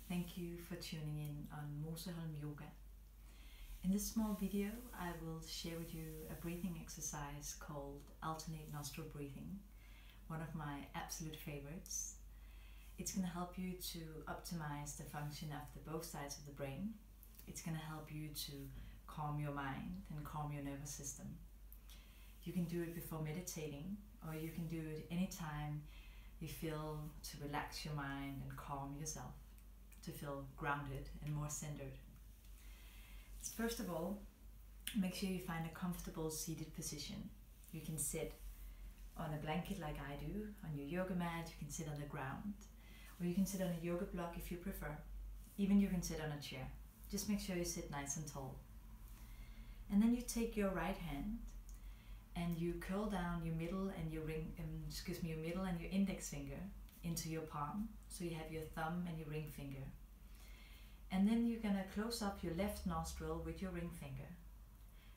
Thank you for tuning in on Moseholm Yoga. In this small video I will share with you a breathing exercise called alternate-nostril breathing, one of my absolute favorites. It's going to help you to optimize the function of both sides of the brain. It's going to help you to calm your mind and calm your nervous system. You can do it before meditating, or you can do it anytime you feel to relax your mind and calm yourself, to feel grounded and more centered. First of all, make sure you find a comfortable seated position. You can sit on a blanket like I do, on your yoga mat, you can sit on the ground, or you can sit on a yoga block if you prefer. Even you can sit on a chair. Just make sure you sit nice and tall. And then you take your right hand and you curl down your middle and your middle and your index finger into your palm. So you have your thumb and your ring finger. And then you're going to close up your left nostril with your ring finger.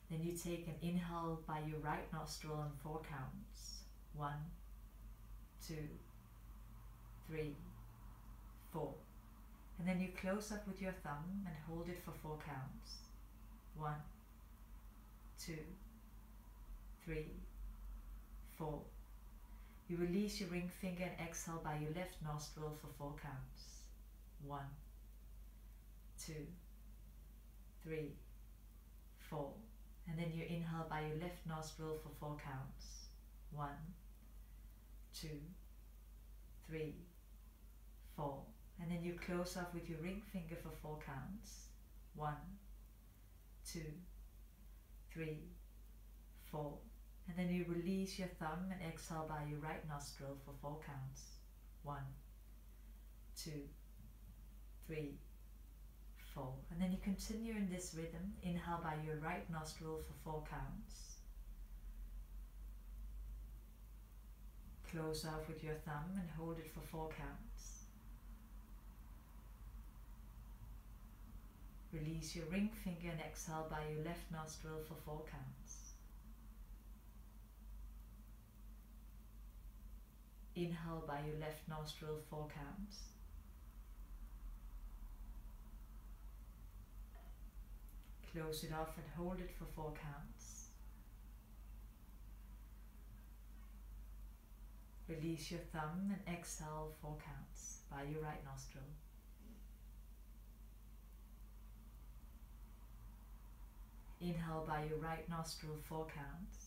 Then you take an inhale by your right nostril on 4 counts. 1, 2, 3, 4. And then you close up with your thumb and hold it for 4 counts. 1, 2, 3, 4. You release your ring finger and exhale by your left nostril for 4 counts. 1, 2, 3, 4. And then you inhale by your left nostril for 4 counts. 1, 2, 3, 4. And then you close off with your ring finger for 4 counts. 1, 2, 3, 4. And then you release your thumb and exhale by your right nostril for 4 counts. 1, 2, 3, 4. And then you continue in this rhythm. Inhale by your right nostril for 4 counts. Close off with your thumb and hold it for 4 counts. Release your ring finger and exhale by your left nostril for 4 counts. Inhale by your left nostril 4 counts. Close it off and hold it for 4 counts. Release your thumb and exhale 4 counts by your right nostril. Inhale by your right nostril 4 counts.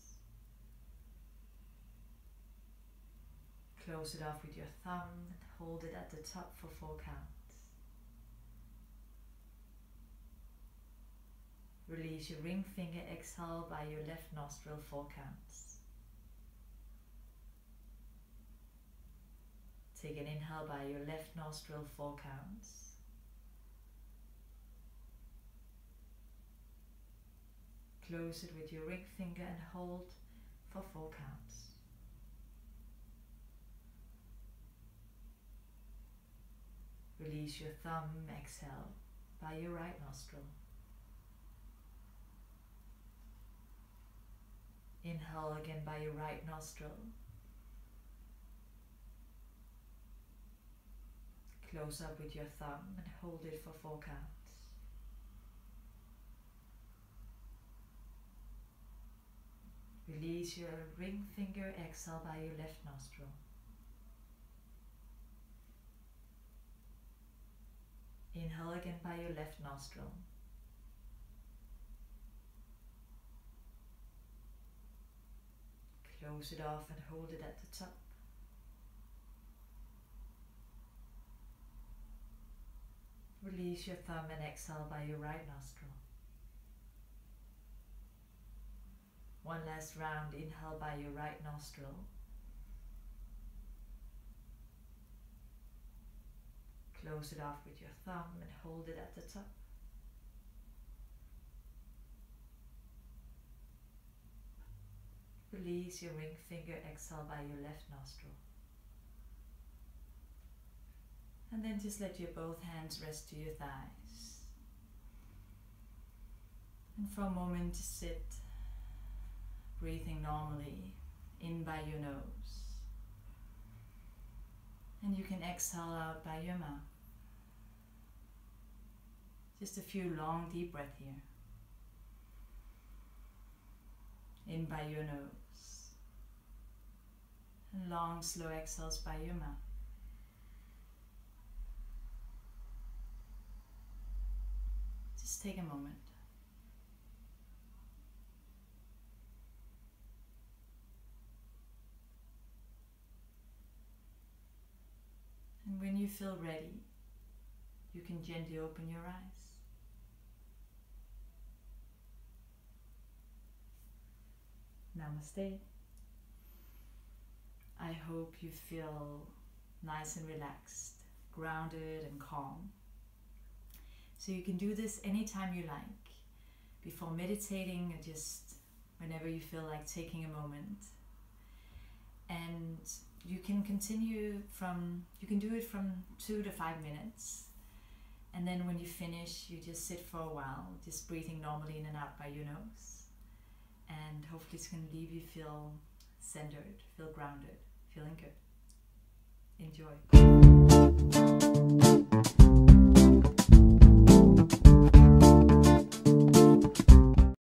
Close it off with your thumb and hold it at the top for 4 counts. Release your ring finger, exhale by your left nostril 4 counts. Take an inhale by your left nostril 4 counts. Close it with your ring finger and hold for 4 counts. Release your thumb, exhale by your right nostril. Inhale again by your right nostril. Close up with your thumb and hold it for 4 counts. Release your ring finger, exhale by your left nostril. Inhale again by your left nostril. Close it off and hold it at the top. Release your thumb and exhale by your right nostril. One last round. Inhale by your right nostril. Close it off with your thumb and hold it at the top. Release your ring finger, exhale by your left nostril. And then just let your both hands rest to your thighs. And for a moment just sit, breathing normally in by your nose. And you can exhale out by your mouth. Just a few long deep breaths here. In by your nose. And long slow exhales by your mouth. Just take a moment. And when you feel ready, you can gently open your eyes. Namaste. I hope you feel nice and relaxed, grounded and calm. So you can do this anytime you like, before meditating or just whenever you feel like taking a moment. And you can you can do it from 2 to 5 minutes. And then when you finish, you just sit for a while, just breathing normally in and out by your nose. And hopefully it's going to leave you feel centered, feel grounded, feeling good. Enjoy.